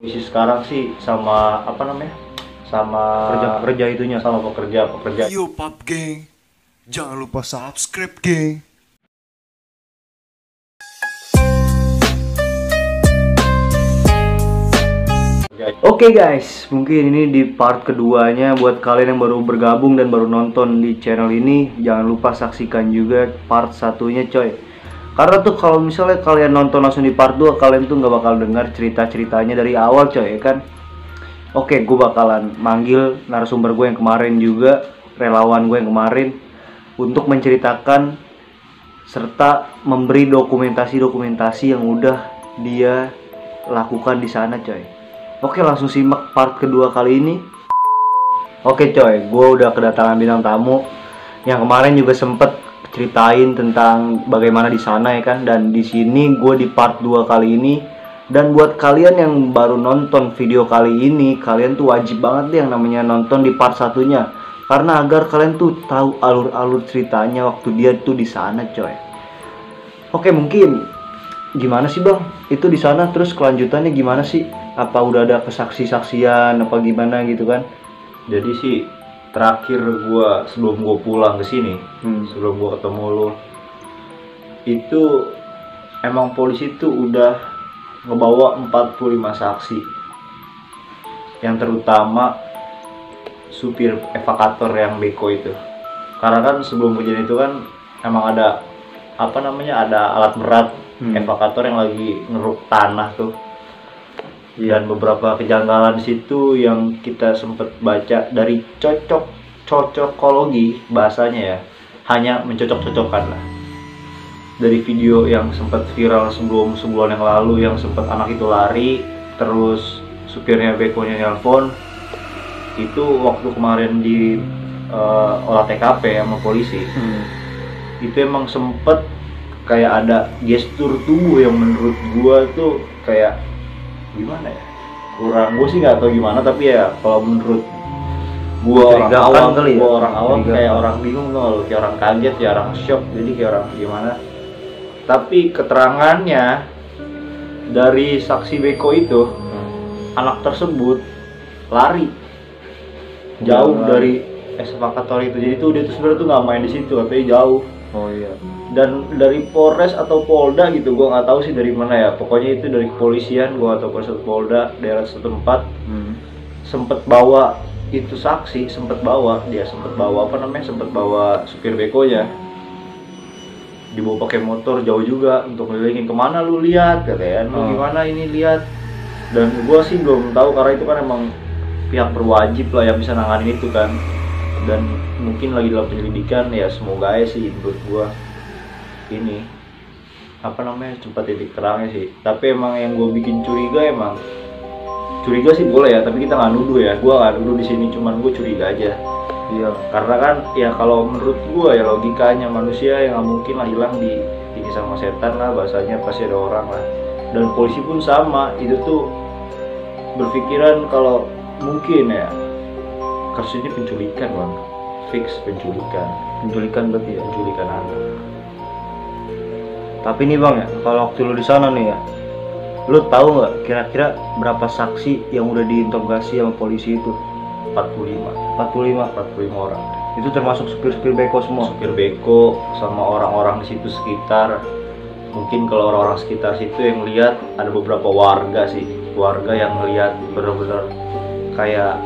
Misi sekarang sih sama apa namanya? Sama Pekerja itunya. sama pekerja. Yo pub geng, jangan lupa subscribe geng. Oke guys, mungkin ini di part keduanya buat kalian yang baru bergabung dan baru nonton di channel ini, jangan lupa saksikan juga part satunya coy. Karena tuh kalau misalnya kalian nonton langsung di part 2, kalian tuh nggak bakal dengar cerita-ceritanya dari awal coy, ya kan? Oke, gue bakalan manggil narasumber gue yang kemarin juga, relawan gue yang kemarin, untuk menceritakan serta memberi dokumentasi-dokumentasi yang udah dia lakukan di sana coy. Oke, langsung simak part kedua kali ini. Oke coy, gue udah kedatangan bintang tamu yang kemarin juga sempet ceritain tentang bagaimana di sana ya kan. Dan di sini gue di part 2 kali ini. Dan buat kalian yang baru nonton video kali ini, kalian tuh wajib banget deh yang namanya nonton di part satunya, karena agar kalian tuh tahu alur-alur ceritanya waktu dia tuh di sana coy. Oke, mungkin gimana sih bang itu di sana, terus kelanjutannya gimana sih? Apa udah ada kesaksi-saksian apa gimana gitu kan? Jadi sih terakhir sebelum gua pulang ke sini, sebelum gua ketemu lu, itu emang polisi tuh udah ngebawa 45 saksi. Yang terutama supir evakator yang beko itu. Karena kan sebelum kejadian itu kan emang ada apa namanya, ada alat berat evakator yang lagi ngeruk tanah tuh. Dan beberapa kejanggalan di situ yang kita sempet baca dari cocokologi bahasanya ya, hanya mencocok-cocokkan lah. Dari video yang sempat viral sebelum sebulan yang lalu, yang sempat anak itu lari, terus supirnya bekonya nelpon, itu waktu kemarin di olah TKP sama polisi, itu emang sempet kayak ada gestur tubuh yang menurut gua tuh kayak gimana ya, kurang, gua sih nggak tahu gimana, tapi ya kalau menurut gua orang awam kali ya, gua orang awam kayak orang bingung loh, kayak orang kaget ya, orang shock, jadi kayak orang gimana. Tapi keterangannya dari saksi beko itu, anak tersebut lari jauh dari evakator itu. Jadi tuh dia tuh sebenarnya tuh nggak main di situ, katanya jauh. Oh iya. Dan dari Polres atau Polda gitu, gua nggak tahu sih dari mana ya. Pokoknya itu dari kepolisian, gua atau Polres atau Polda daerah setempat, sempet bawa itu saksi, sempet bawa apa namanya, sempet bawa supir bekonya, dibawa pakai motor jauh juga untuk ngelilingin, kemana lu lihat katanya, lu gimana ini lihat. Dan gua sih belum tahu karena itu kan emang pihak berwajib lah yang bisa nanganin itu kan, dan mungkin lagi dalam penyelidikan ya. Semoga aja sih menurut gua ini apa namanya, cepat titik terangnya sih. Tapi emang yang gua bikin curiga sih boleh ya, tapi kita nggak nuduh ya, gua nggak nuduh di sini, cuman gua curiga aja. Iya, karena kan ya kalau menurut gua ya logikanya manusia yang nggak mungkin lah hilang ini sama setan lah, bahasanya pasti ada orang lah. Dan polisi pun sama, itu tuh berpikiran kalau mungkin ya kasus ini penculikan bang, fix penculikan berarti ya, penculikan anak. Tapi nih bang ya, kalau waktu lu di sana nih ya, lu tahu nggak kira-kira berapa saksi yang udah diinterogasi sama polisi itu? 45 orang. Itu termasuk supir-supir beko semua? Supir beko sama orang-orang di situ sekitar. Mungkin kalau orang-orang sekitar situ yang lihat, ada beberapa warga sih, warga yang lihat benar-benar kayak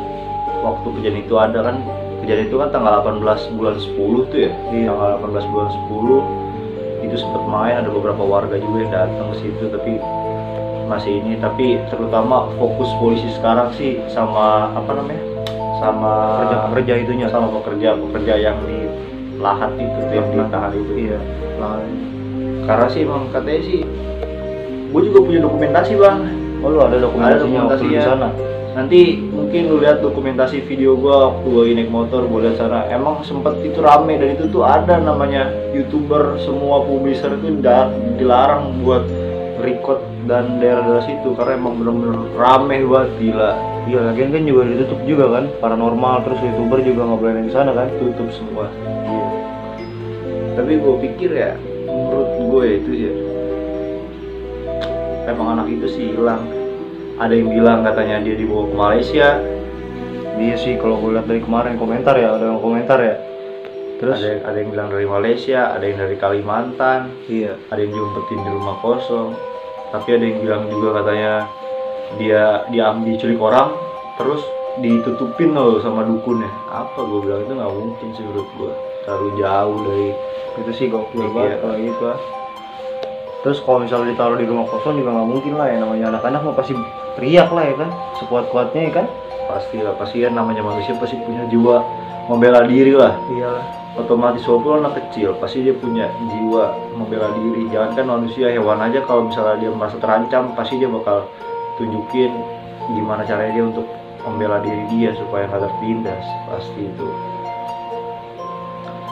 waktu kejadian itu ada kan, kejadian itu kan tanggal 18 bulan 10 tuh ya. Tanggal 18 bulan 10 itu sempat main, ada beberapa warga juga yang datang ke situ, tapi masih ini. Tapi terutama fokus polisi sekarang sih sama apa namanya, sama pekerja itunya, sama pekerja yang di lahat itu, yang ditahan itu. Iya, lahan. Karena sih emang katanya sih, gue juga punya dokumentasi bang. Oh lu ada dokumentasinya waktu di sana? Nanti mungkin lu lihat dokumentasi video gue waktu gue naik motor, gue lihat sana emang sempet itu rame. Dan itu tuh ada namanya YouTuber, semua publisher itu dilarang buat record dan daerah situ karena emang bener-bener rame banget, gila. Iya, lagian kan juga ditutup juga kan, paranormal, terus YouTuber juga nggak boleh di sana kan, tutup semua. Iya. Tapi gue pikir ya, menurut gue itu ya, emang anak itu sih hilang. ada yang bilang katanya dia dibawa ke Malaysia. Dia sih kalau gue lihat dari kemarin komentar ya, ada yang komentar ya. Terus Ada yang bilang dari Malaysia, ada yang dari Kalimantan, iya, ada yang diumpetin di rumah kosong. Tapi ada yang bilang juga katanya dia diculik orang, terus ditutupin loh sama dukunnya. Apa gue bilang itu nggak mungkin sih menurut gue, terlalu jauh dari itu sih gokil Iya. banget kalau gitu ah. Terus kalau misalnya ditaruh di rumah kosong juga nggak mungkin lah ya, namanya anak-anak mah pasti teriak lah ya kan, sekuat-kuatnya ya kan. pasti kan namanya manusia pasti punya jiwa membela diri lah. Iyalah. Otomatis walaupun anak kecil pasti dia punya jiwa membela diri. Jangan kan manusia, hewan aja kalau misalnya dia merasa terancam pasti dia bakal tunjukin gimana caranya dia untuk membela diri dia supaya nggak tertindas, pasti itu.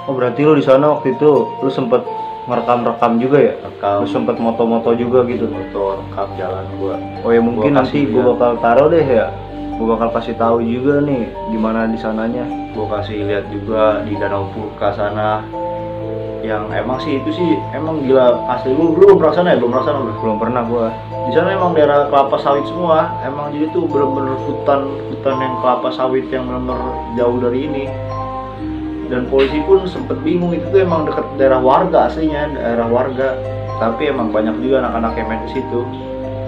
Oh berarti lu di sana waktu itu lu sempet ngerekam juga ya? Rekam Lu sempet moto-moto juga gitu. motor, rekam jalan gua. Oh ya mungkin Gua nanti kasih gue lihat. bakal taruh deh ya. Gue bakal kasih tahu juga nih gimana di sananya. Gua kasih lihat juga di Danau Purka sana, yang emang sih itu sih emang gila asli. Lu belum pernah sana ya? Belum pernah sana bro? Belum pernah gue. Di sana emang daerah kelapa sawit semua. Emang jadi tuh bener-bener hutan yang kelapa sawit yang bener-bener jauh dari ini. Dan polisi pun sempet bingung, itu tuh emang deket daerah warga aslinya, daerah warga. Tapi emang banyak juga anak-anak yang main ke situ.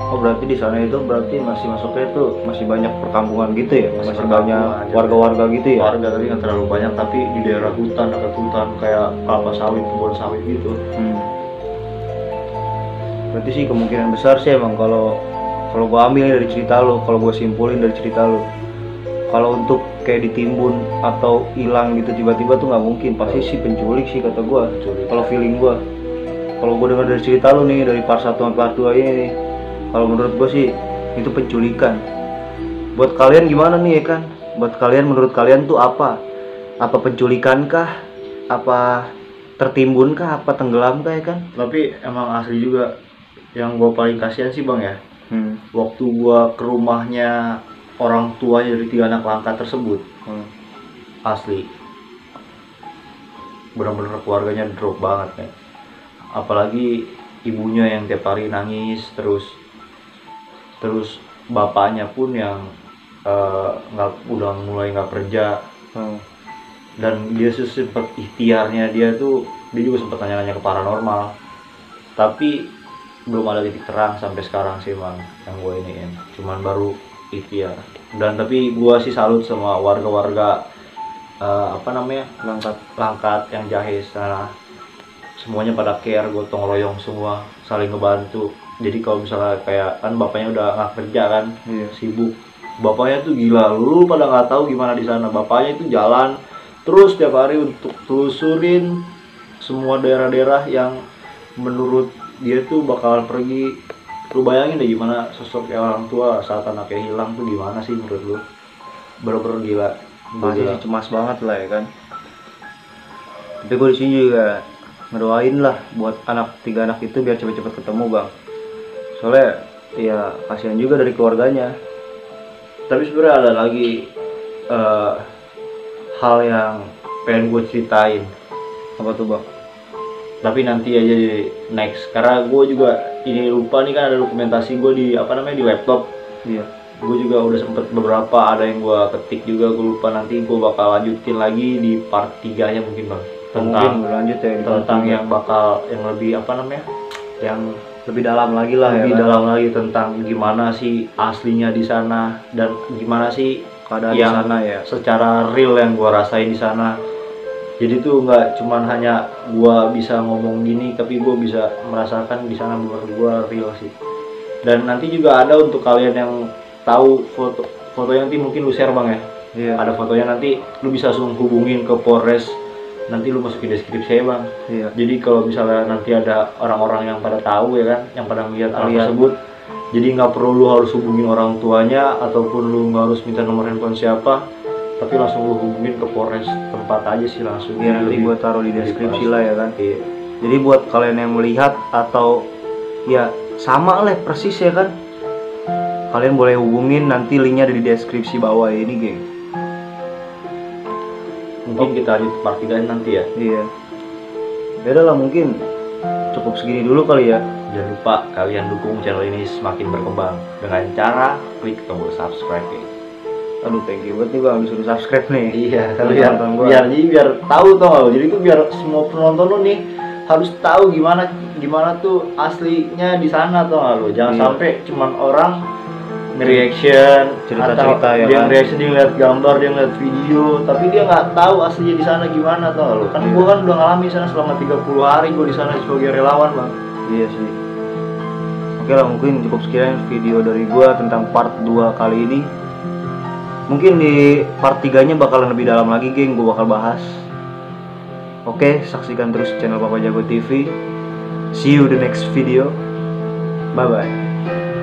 Oh berarti di sana itu berarti masih masuknya itu masih banyak perkampungan gitu ya? Masih perkampungan banyak aja. warga-warga gitu ya? Warga tapi nggak terlalu banyak, tapi di daerah hutan, dekat hutan kayak kelapa sawit, kebun sawit gitu. Berarti sih kemungkinan besar sih emang kalau gue ambil dari cerita lo, kalau gue simpulin dari cerita lo, kalau untuk kayak ditimbun atau hilang gitu tiba-tiba tuh nggak mungkin, pasti sih penculik sih kata gue. Penculik. Kalau feeling gue, kalau gue dengar dari cerita lo nih dari part 1 sampai part 2 ini nih, kalau menurut gue sih itu penculikan. Buat kalian gimana nih ya kan? Buat kalian, menurut kalian tuh apa? Apa penculikan kah? Apa tertimbun kah? Apa tenggelam kah ya kan? Tapi emang asli juga, yang gue paling kasihan sih bang ya, waktu gue ke rumahnya orang tuanya dari 3 anak langka tersebut, asli benar-benar keluarganya drop banget nih. Apalagi ibunya yang tiap hari nangis, terus bapaknya pun yang udah mulai nggak kerja. Dan dia sempat ikhtiarnya, dia juga sempat nanya-nanya ke paranormal, tapi belum ada titik terang sampai sekarang sih bang yang gue iniin, cuman baru ikhtiar. Dan tapi gue sih salut sama warga-warga Langkat yang Jahe sana, semuanya pada care, gotong royong semua, saling ngebantu. Jadi kalau misalnya kayak kan bapaknya udah nggak kerja kan, sibuk, bapaknya tuh gila, lu pada nggak tahu gimana di sana. Bapaknya itu jalan terus tiap hari untuk telusurin semua daerah-daerah yang menurut dia tuh bakalan pergi. Lu bayangin deh gimana sosok orang tua saat anaknya hilang tuh gimana sih menurut lu? Bener-bener gila. Pasti sih cemas banget lah ya kan. Tapi gue di sini juga ngedoain lah buat 3 anak itu biar cepet-cepet ketemu bang. Soalnya ya kasihan juga dari keluarganya. Tapi sebenarnya ada lagi hal yang pengen gue ceritain. Apa tuh bang? Tapi nanti aja di next, karena gue juga ini lupa nih, kan ada dokumentasi gue di di laptop. Iya. Gue juga udah sempet beberapa, ada yang gue ketik juga, gue lupa. Nanti gue bakal lanjutin lagi di part 3 nya mungkin bang, tentang Mungkin lanjut ya tentang yang bakal yang lebih yang lebih dalam lagi lah lebih ya kan? dalam lagi tentang gimana sih aslinya di sana, dan gimana sih Keadaan di yang sana ya. secara real yang gue rasain di sana. Jadi tuh nggak cuman hanya gue bisa ngomong gini, tapi gue bisa merasakan di sana bener gue real sih. Dan nanti juga ada untuk kalian yang tahu fotonya, nanti mungkin lu share bang ya. Iya. Ada fotonya, nanti lu bisa langsung hubungin ke Polres, nanti lu masukin deskripsi ya bang. Iya. Jadi kalau misalnya nanti ada orang-orang yang pada tahu ya kan, yang pada melihat anak tersebut, jadi nggak perlu lu harus hubungin orang tuanya, ataupun lu nggak harus minta nomor handphone siapa, tapi langsung lu hubungin ke Polres tempat aja sih langsung. Iya nanti gue taruh di deskripsi lah ya kan. Iya. Jadi buat kalian yang melihat atau ya sama lah persis ya kan, kalian boleh hubungin, nanti linknya ada di deskripsi bawah ini geng. Mungkin kita lanjut part 3 nanti ya. Iya. Beda lah mungkin cukup segini dulu kali ya. Jangan lupa kalian dukung channel ini semakin berkembang dengan cara klik tombol subscribe ya. Aduh, thank you banget nih bang, disuruh subscribe nih. Iya, Biar nonton gua. biar tahu tau gak lo. Jadi tuh biar semua penonton lo nih harus tahu gimana tuh aslinya di sana tau gak lo. Jangan Iya. sampai cuman orang nge-reaction Cerita-cerita atau ya dia kan? nge-reaction, dia ngeliat gambar, dia ngeliat video, tapi dia nggak tahu aslinya di sana gimana tau gak lo. Kan Iya. gua kan udah ngalamin di sana selama 30 hari gua di sana sebagai relawan bang. Iya sih. Oke lah, mungkin cukup sekian video dari gua tentang part 2 kali ini. Mungkin di part 3-nya bakalan lebih dalam lagi, geng. Gua bakal bahas. Oke, saksikan terus channel Papa Jago TV. See you the next video. Bye bye.